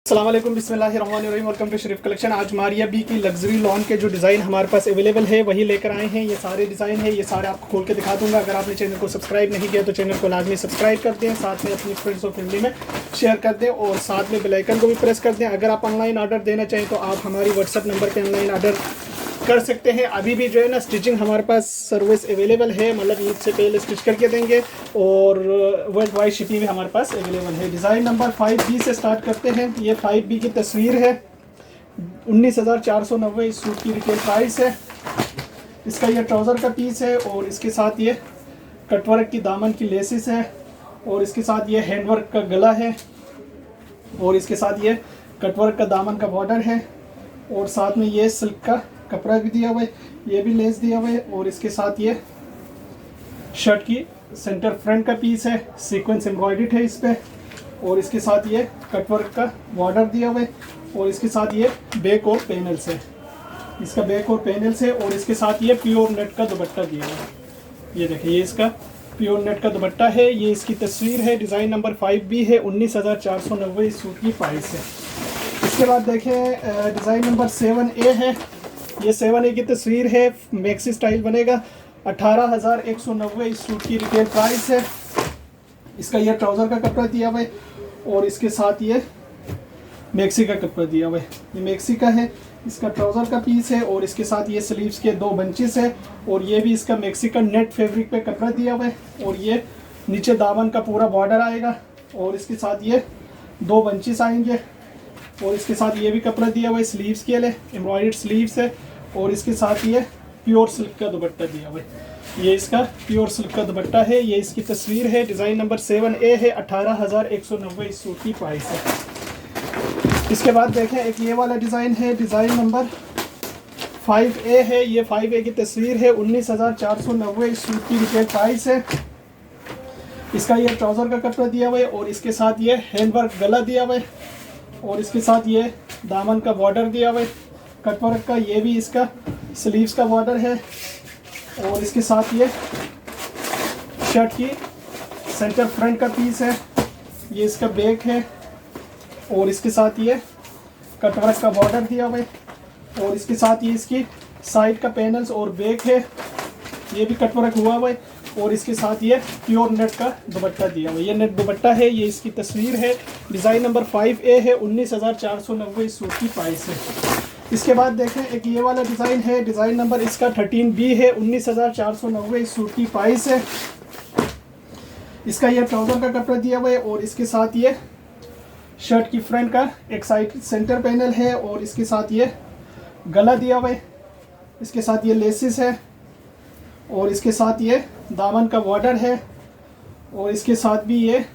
अस्सलाम वालेकुम, बिस्मिल्लाहिर्रहमानिर्रहीम। Welcome to Sharif collection. आज मारिया बी की लग्जरी लॉन के जो डिज़ाइन हमारे पास अवेलेबल है वही लेकर आए हैं। ये सारे डिज़ाइन है, ये सारे आपको खोल के दिखा दूंगा। अगर आपने चैनल को सब्सक्राइब नहीं किया तो चैनल को लाजमी सब्सक्राइब कर दें, साथ में अपनी फ्रेंड्स और फैमिली में शेयर कर दें और साथ में बेल आइकन को भी प्रेस कर दें। अगर आप ऑनलाइन ऑर्डर देना चाहें तो आप हमारी व्हाट्सअप नंबर पर ऑनलाइन ऑर्डर कर सकते हैं। अभी भी जो है ना स्टिचिंग हमारे पास सर्विस अवेलेबल है, मतलब ईद से पहले स्टिच करके देंगे और वर्ल्ड वाइड शिपिंग भी हमारे पास अवेलेबल है। डिज़ाइन नंबर 5B से स्टार्ट करते हैं। ये 5B की तस्वीर है, 19,490 इस सूट की रिटेल प्राइस है। इसका ये ट्राउज़र का पीस है और इसके साथ ये कटवर्क की दामन की लेसिस है और इसके साथ ये हैंडवर्क का गला है और इसके साथ ये कटवर्क का दामन का बॉर्डर है और साथ में ये सिल्क का कपड़ा भी दिया हुआ है, ये भी लेस दिया हुआ है और इसके साथ ये शर्ट की सेंटर फ्रंट का पीस है, सीक्वेंस एम्ब्रॉयडर्ड है इस पे और इसके साथ ये कटवर्क का बॉर्डर दिया हुआ है और इसके साथ ये बैक और पैनल्स है, इसका बैक और पैनल्स है और इसके साथ ये प्योर नेट का दुपट्टा दिया हुआ है। ये देखिए, ये इसका प्योर नेट का दुपट्टा है। ये इसकी तस्वीर है। डिज़ाइन नंबर 5B है, 19,490 इस सूट की प्राइस है। इसके बाद देखें डिज़ाइन नंबर 7A है। ये 7A की तस्वीर है, मैक्सी स्टाइल बनेगा, 18,190 इस सूट की रिटेल प्राइस है। इसका ये ट्राउज़र का कपड़ा दिया हुआ है और इसके साथ ये मैक्सी का कपड़ा दिया हुआ है। ये मैक्सी का है, इसका ट्राउज़र का पीस है और इसके साथ ये स्लीव्स के 2 बंचेस है और ये भी इसका मैक्सी का नेट फैब्रिक पे कपड़ा दिया हुआ है और ये नीचे दामन का पूरा बॉर्डर आएगा और इसके साथ ये 2 बंचेस आएंगे और इसके साथ ये भी कपड़ा दिया हुआ है स्लीव्स के लिए, एम्ब्रॉयडर्ड स्लीव्स है और इसके साथ ये प्योर सिल्क का दुपट्टा दिया हुआ है। ये इसका प्योर सिल्क का दुपट्टा है। ये इसकी तस्वीर है। डिज़ाइन नंबर 7A है, 18,190 इस सूट की प्राइस है। इसके बाद देखें एक ये वाला डिज़ाइन है, डिज़ाइन नंबर 5A है। ये 5A की तस्वीर है, 19,490 इस सूट की रिटेल प्राइस है। इसका ये ट्राउज़र का कपड़ा दिया हुआ है और इसके साथ ये हैंडवर्क गला दिया हुआ है और इसके साथ ये दामन का बॉर्डर दिया हुआ है कटवर्क का। ये भी इसका स्लीव्स का बॉर्डर है और इसके साथ ये शर्ट की सेंटर फ्रंट का पीस है। ये इसका बैक है और इसके साथ ये कटवर्क का बॉर्डर दिया हुआ है और इसके साथ ये इसकी साइड का पैनल्स और बैक है, ये भी कटवर्क हुआ हुआ है और इसके साथ ये प्योर नेट का दुपट्टा दिया हुआ है। ये नेट दुपट्टा है। ये इसकी तस्वीर है। डिज़ाइन नंबर 5A है, 19,490 इस सूट की प्राइस है। इसके बाद देखें एक ये वाला डिज़ाइन है। डिज़ाइन नंबर इसका 13B है, 19,490 इस सूट की प्राइस है। इसका ये ट्राउज़र का कपड़ा दिया हुआ है और इसके साथ ये शर्ट की फ्रंट का एक साइड सेंटर पैनल है और इसके साथ ये गला दिया हुआ है, इसके साथ ये लेसिस है और इसके साथ ये दामन का बॉर्डर है और इसके साथ भी ये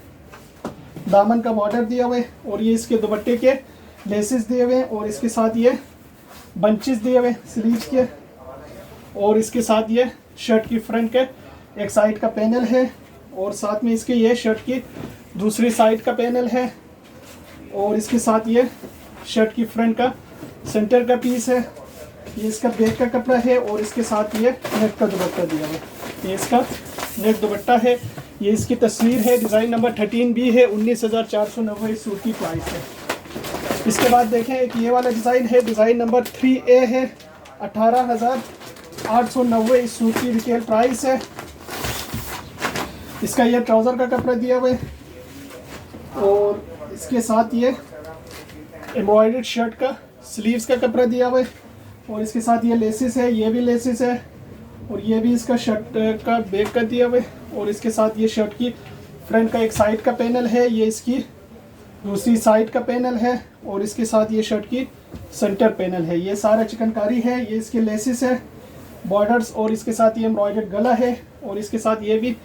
दामन का बॉर्डर दिया हुआ है और ये इसके दुपट्टे के लेसिस दिए हुए हैं और इसके साथ ये बंचेस दिए हुए स्लीव्स के और इसके साथ ये शर्ट की फ्रंट के एक साइड का पैनल है और साथ में इसके ये शर्ट की दूसरी साइड का पैनल है और इसके साथ ये शर्ट की फ्रंट का सेंटर का पीस है। ये इसका बैक का कपड़ा है और इसके साथ ये नेट का दुपट्टा दिया हुआ है। ये इसका नेट दुपट्टा है। ये इसकी तस्वीर है। डिज़ाइन नंबर 13B है, 19,490 इस सूट की प्राइस है। इसके बाद देखें एक ये वाला डिज़ाइन है। डिज़ाइन नंबर 3A है, 18,890 इस सूट की रिटेल प्राइस है। इसका ये ट्राउज़र का कपड़ा दिया हुआ है और इसके साथ ये एम्ब्रॉयडर्ड शर्ट का स्लीव्स का कपड़ा दिया हुआ है और इसके साथ ये लेसिस है, ये भी लेसिस है और ये भी इसका शर्ट का बैक का दिया हुआ है और इसके साथ ये शर्ट की फ्रंट का एक साइड का पैनल है, ये इसकी दूसरी साइड का पैनल है और इसके साथ ये शर्ट की सेंटर पैनल है। ये सारा चिकनकारी है। ये इसके लेसिस है, बॉर्डर्स और इसके साथ ये एम्ब्रॉयडर्ड गला है और इसके साथ ये भी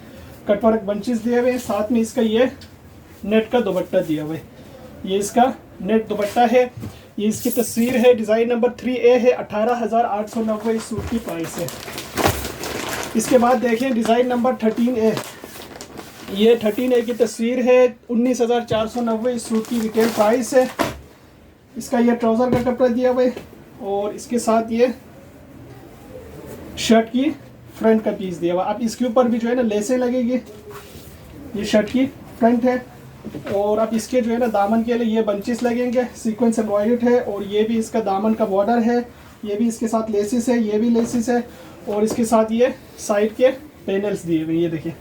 कटवर्क बंचेस दिए हुए हैं। साथ में इसका ये नेट का दुपट्टा दिया हुआ है। ये इसका नेट दुपट्टा है। ये इसकी तस्वीर है। डिज़ाइन नंबर 3A है, 18,890 इस सूट की प्राइस है। इसके बाद देखें डिज़ाइन नंबर 13A। ये 13A की तस्वीर है, 19,490 इस सूट की रिटेल प्राइस है। इसका ये ट्राउज़र का कपड़ा दिया हुआ है और इसके साथ ये शर्ट की फ्रंट का पीस दिया हुआ। अब इसके ऊपर भी जो है ना लेसें लगेगी। ये शर्ट की फ्रंट है और अब इसके जो है ना दामन के लिए ये बंचेस लगेंगे, सीक्वेंस एम्ब्रॉयडर्ड है। और ये भी इसका दामन का बॉर्डर है, ये भी इसके साथ लेसिस है, ये भी लेसिस है। और इसके साथ ये साइड के पैनल्स दिए हुए, ये देखिए,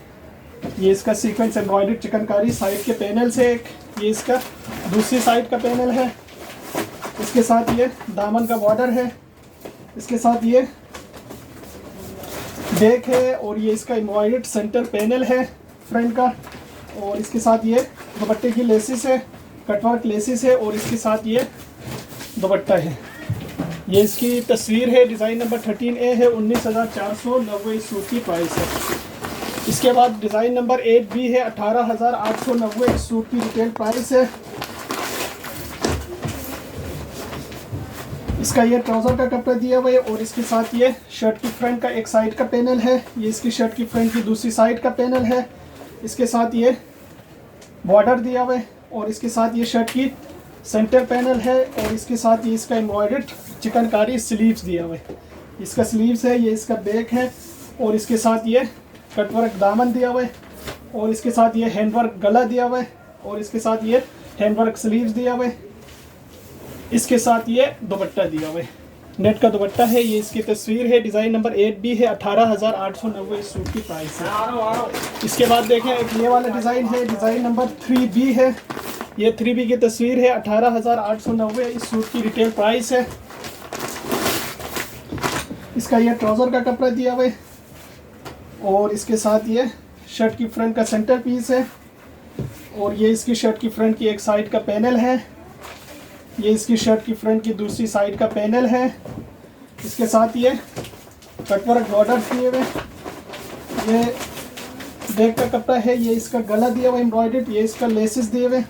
ये इसका सीक्वेंस एम्ब्रॉयडर्ड चिकनकारी साइड के पैनल्स है। एक ये इसका दूसरी साइड का पैनल है, इसके साथ ये दामन का बॉर्डर है, इसके साथ ये बैक है। और ये इसका एम्ब्रॉयडर्ड सेंटर पैनल है फ्रंट का। और इसके साथ ये दुपट्टे की लेसिस है, कटवर्क लेसिस है। और इसके साथ ये दुपट्टा है। ये इसकी तस्वीर है, डिज़ाइन नंबर 13A है, 19,490 इस सूट की प्राइस है। इसके बाद डिज़ाइन नंबर 8B है, 18,890 इस सूट की रिटेल प्राइस है। इसका ये ट्राउज़र का कपड़ा दिया हुआ है। और इसके साथ ये शर्ट की फ्रंट का एक साइड का पैनल है, ये इसकी शर्ट की फ्रंट की दूसरी साइड का पैनल है। इसके साथ ये बॉर्डर दिया हुआ है। और इसके साथ ये शर्ट की सेंटर पैनल है। और इसके साथ ये इसका एम्ब्रॉयडर्ड चिकनकारी स्लीव्स दिया हुआ है, इसका स्लीव्स है, ये इसका बैक है। और इसके साथ ये कटवर्क दामन दिया हुआ है। और इसके साथ ये हैंडवर्क गला दिया हुआ है। और इसके साथ ये हैंडवर्क स्लीव्स दिया हुआ है। इसके साथ ये दुपट्टा दिया हुआ है, नेट का दुपट्टा है। ये इसकी तस्वीर है, डिज़ाइन नंबर 8B है, 18,890 इस सूट की प्राइस है। इसके बाद देखें एक ये वाला डिज़ाइन है, डिज़ाइन नंबर 3B है। ये 3B की तस्वीर है, 18,890 इस सूट की रिटेल प्राइस है। इसका ये ट्राउज़र का कपड़ा दिया हुआ है। और इसके साथ ये शर्ट की फ्रंट का सेंटर पीस है। और ये इसकी शर्ट की फ्रंट की एक साइड का पैनल है, ये इसकी शर्ट की फ्रंट की दूसरी साइड का पैनल है। इसके साथ ये कटवर्क बॉर्डर दिए हुए, ये बैक का कपड़ा है, ये इसका गला दिया हुआ एम्ब्रॉयडर्ड, ये इसका लेसिस दिए हुए।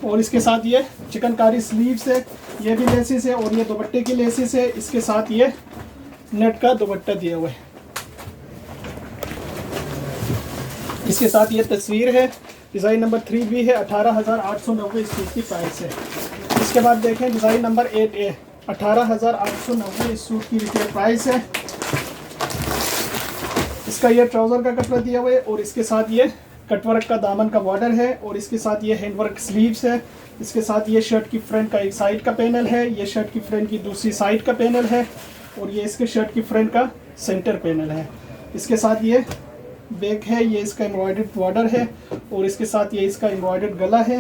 और इसके साथ ये चिकनकारी स्लीव्स है, ये भी लेसिस है। और ये दुपट्टे की लेसिस है, इसके साथ ये नेट का दुपट्टा दिया हुआ है। इसके साथ ये तस्वीर है, डिज़ाइन नंबर 3B है, 18,890 इस सूट की प्राइस है। इसके बाद देखें डिज़ाइन नंबर 8A, 18,890 इस सूट की रिटेल प्राइस है। इसका ये ट्राउज़र का कपड़ा दिया हुआ है। और इसके साथ ये कटवर्क का दामन का बॉर्डर है। और इसके साथ ये हैंडवर्क स्लीव्स है। इसके साथ ये शर्ट की फ्रंट का एक साइड का पैनल है, ये शर्ट की फ्रंट की दूसरी साइड का पैनल है। और ये इसके शर्ट की फ्रंट का सेंटर पैनल है। इसके साथ ये बैक है, ये इसका एम्ब्रॉयडर्ड बॉर्डर है। और इसके साथ ये इसका एम्ब्रॉयडर्ड गला है,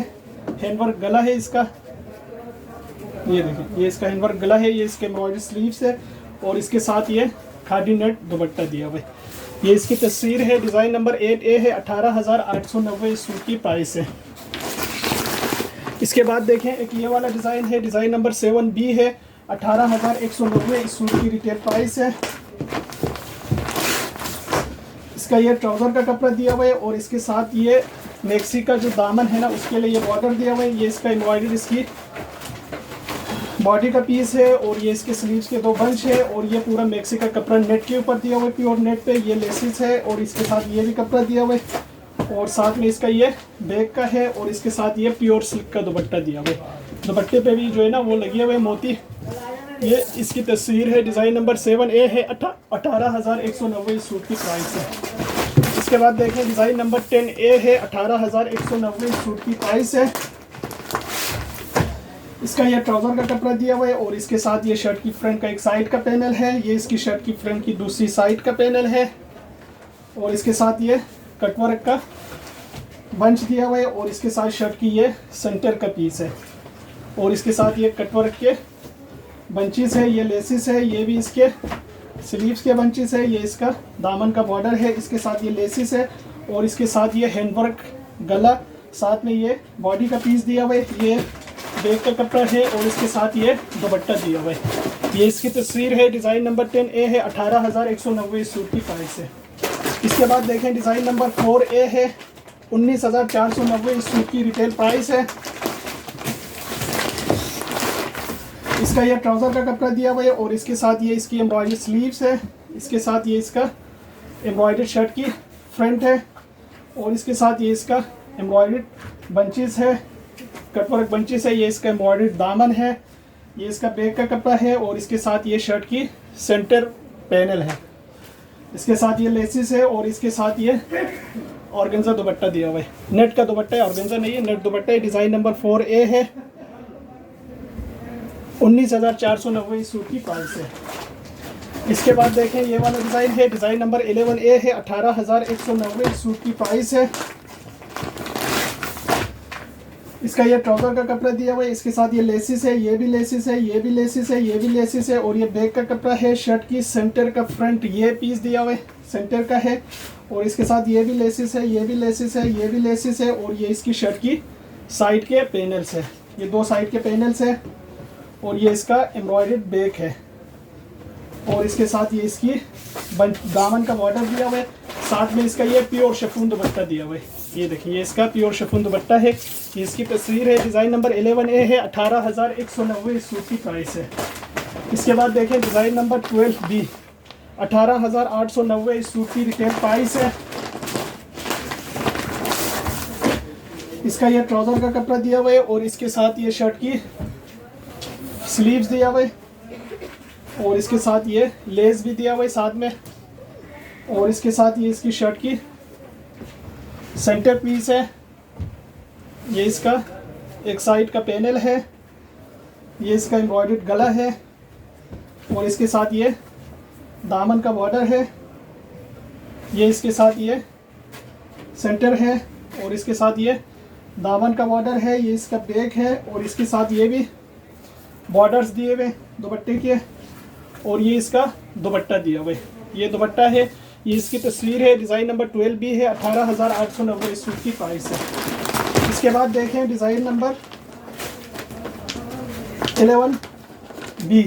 हैंडवर्क गला है इसका, ये देखिए, ये इसका हैंडवर्क गला है, ये इसके एम्ब्रॉयडर्ड स्लीव्स है। और इसके साथ ये खादी नेट दुपट्टा दिया हुआ है। ये इसकी तस्वीर है, डिज़ाइन नंबर 8A है, 18,890 इस सूट की प्राइस है। इसके बाद देखें एक ये वाला डिज़ाइन है, डिज़ाइन नंबर 7B है, 18,190 इस सूट की रिटेल प्राइस है। इसका ये ट्राउज़र का कपड़ा दिया हुआ है। और इसके साथ ये मैक्सी का जो दामन है ना, उसके लिए ये बॉर्डर दिया हुआ है, ये इसका एम्ब्रॉयडर्ड इसकी बॉडी का पीस है। और ये इसके स्लीव्स के 2 बंच है। और ये पूरा मैक्सी का कपड़ा नेट के ऊपर दिया हुआ है, प्योर नेट पे, ये लेसिस है। और इसके साथ ये भी कपड़ा दिया हुआ है। और साथ में इसका ये बैक का है। और इसके साथ ये प्योर सिल्क का दुपट्टा दिया हुआ है, दुपट्टे पे भी जो है ना वो लगे हुए मोती। ये इसकी तस्वीर है, डिज़ाइन नंबर 7A है, 18,190 इस सूट की प्राइस है। इसके बाद देखें डिज़ाइन नंबर 10A है, 18,190 इस सूट की प्राइस है। इसका ये ट्राउज़र का कपड़ा दिया हुआ है। और इसके साथ ये शर्ट की फ्रंट का एक साइड का पैनल है, ये इसकी शर्ट की फ्रंट की दूसरी साइड का पैनल है। और इसके साथ ये कटवर्क का बंच दिया हुआ है। और इसके साथ शर्ट की ये सेंटर का पीस है। और इसके साथ ये कटवर्क के बंचेस है, ये लेसिस है, ये भी इसके स्लीव्स के बंचेस है, ये इसका दामन का बॉर्डर है, इसके साथ ये लेसिस है। और इसके साथ ये हैंडवर्क गला, साथ में ये बॉडी का पीस दिया हुआ है, ये बैक का कपड़ा है। और इसके साथ ये दुपट्टा दिया हुआ है। ये इसकी तस्वीर है, डिज़ाइन नंबर 10A है, 18,190 इस सूट की प्राइस है। इसके बाद देखें डिज़ाइन नंबर 4A है, 19,490 इस सूट की रिटेल प्राइस है। इसका ये ट्राउज़र का कपड़ा दिया हुआ है। और इसके साथ ये इसकी एम्ब्रॉयडरी स्लीव्स है, इसके साथ ये इसका एम्ब्रॉयडर्ड शर्ट की फ्रंट है। और इसके साथ ये इसका एम्ब्रॉयडर्ड बंचेस है, कटवर्क बंचेस है, ये इसका एम्ब्रॉयडर्ड दामन है, ये इसका बैक का कपड़ा है। और इसके साथ ये शर्ट की सेंटर पैनल है, इसके साथ ये लेसिस है। और इसके साथ ये ऑर्गेन्जा दुपट्टा दिया हुआ है, नेट का दुपट्टा है, ऑर्गेन्जा नहीं है, नेट दुपट्टा है। डिज़ाइन नंबर 4A है, 19,490 इस सूट की प्राइस है। इसके बाद देखें ये वाला डिज़ाइन है, डिज़ाइन नंबर 11A है, 18,190 इस सूट की प्राइस है। इसका ये ट्राउज़र का कपड़ा दिया हुआ है, इसके साथ ये लेसिस है, ये भी लेसिस है, ये भी लेसिस है, ये भी लेसिस है, और ये बैक का कपड़ा है। शर्ट की सेंटर का फ्रंट ये पीस दिया हुआ है, सेंटर का है, और इसके साथ ये भी लेसिस है, ये भी लेसिस है, ये भी लेसिस है, और ये इसकी शर्ट की साइड के पैनल्स है, ये 2 साइड के पैनल्स है, और ये इसका एम्ब्रॉयडर्ड बैक है, और इसके साथ ये इसकी दामन का बॉर्डर दिया हुआ है। साथ में इसका ये प्योर शिफॉन दुपट्टा दिया हुआ है, ये देखिए ये इसका प्योर शिफॉन दुपट्टा है। ये इसकी तस्वीर है, डिज़ाइन नंबर 11A है, 18,190 इस सूट की प्राइस है। इसके बाद देखें डिज़ाइन नंबर 12B, 18,890 इस सूट की रिटेल प्राइस है। इसका ये ट्राउज़र का कपड़ा दिया हुआ है, और इसके साथ ये शर्ट की स्लीव्स दिया हुआ है, और इसके साथ ये लेस भी दिया हुआ है साथ में, और इसके साथ ये इसकी शर्ट की सेंटर पीस है, ये इसका एक साइड का पैनल है, ये इसका एम्ब्रॉयडर्ड गला है, और इसके साथ ये दामन का बॉर्डर है, ये इसके साथ ये सेंटर है, और इसके साथ ये दामन का बॉर्डर है, ये इसका बैक है, और इसके साथ ये भी बॉर्डर्स दिए हुए दुपट्टे के, और ये इसका दुपट्टा दिया हुआ है, ये दुपट्टा है। ये इसकी तस्वीर है, डिज़ाइन नंबर 12B है, 18,890 इस सूट की प्राइस है। इसके बाद देखें डिज़ाइन नंबर 11B,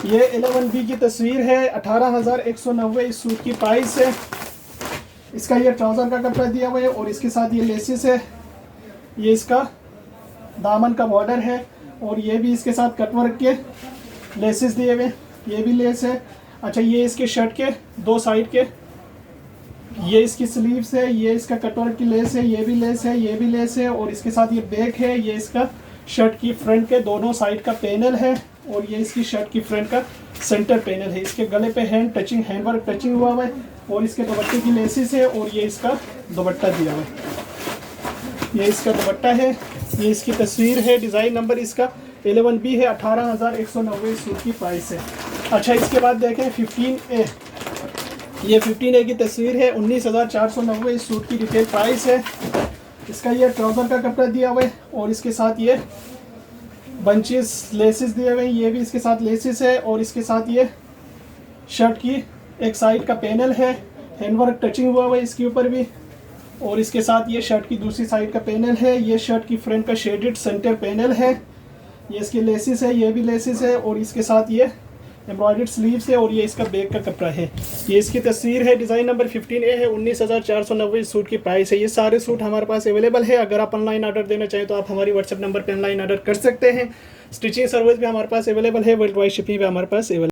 ये 11B की तस्वीर है, 18,190 इस सूट की प्राइस है। इसका ये ट्राउज़र का कपड़ा दिया हुआ है, और इसके साथ ये लेसिस है, ये इसका दामन का बॉर्डर है, और ये भी इसके साथ कटवर्क के लेसिस दिए हुए, ये भी लेस है। अच्छा, ये इसके शर्ट के 2 साइड के, ये इसकी स्लीव्स है, ये इसका कटवर्क की लेस है, ये भी लेस है, ये भी लेस है, और इसके साथ ये बैक है, ये इसका शर्ट की फ्रंट के दोनों साइड का पैनल है, और ये इसकी शर्ट की फ्रंट का सेंटर पैनल है। इसके गले पे हैंड वर्क टचिंग हुआ हुआ है, और इसके दुपट्टे की लेसिस है, और ये इसका दुपट्टा दिया हुआ है, ये इसका दुपट्टा है। ये इसकी तस्वीर है, डिज़ाइन नंबर इसका 11B है, 18,190 सूट की प्राइस है। अच्छा, इसके बाद देखें 15A, ये 15A की तस्वीर है, 19,490 इस सूट की रिटेल प्राइस है। इसका ये ट्राउज़र का कपड़ा दिया हुआ है, और इसके साथ ये बंचेस लेसिस दिए हुए हैं, ये भी इसके साथ लेसिस है, और इसके साथ ये शर्ट की एक साइड का पैनल है, हैंडवर्क टचिंग हुआ हुआ है इसके ऊपर भी, और इसके साथ ये शर्ट की दूसरी साइड का पैनल है, ये शर्ट की फ्रंट का शेडेड सेंटर पैनल है, ये इसकी लेसिस है, ये भी लेसिस है, और इसके साथ ये एम्ब्रॉयडर्ड स्लीव्स है, और ये इसका बैक का कपड़ा है। ये इसकी तस्वीर है, डिज़ाइन नंबर 15A है, 19,490 सूट की प्राइस है। ये सारे सूट हमारे पास अवेलेबल है। अगर आप ऑनलाइन ऑर्डर देना चाहें तो आप हमारी व्हाट्सएप नंबर पर ऑनलाइन ऑर्डर कर सकते हैं। स्टिचिंग सर्विस भी हमारे पास अवेलेबल है, वर्ल्ड वाइड शिपिंग भी हमारे पास अवेलेबल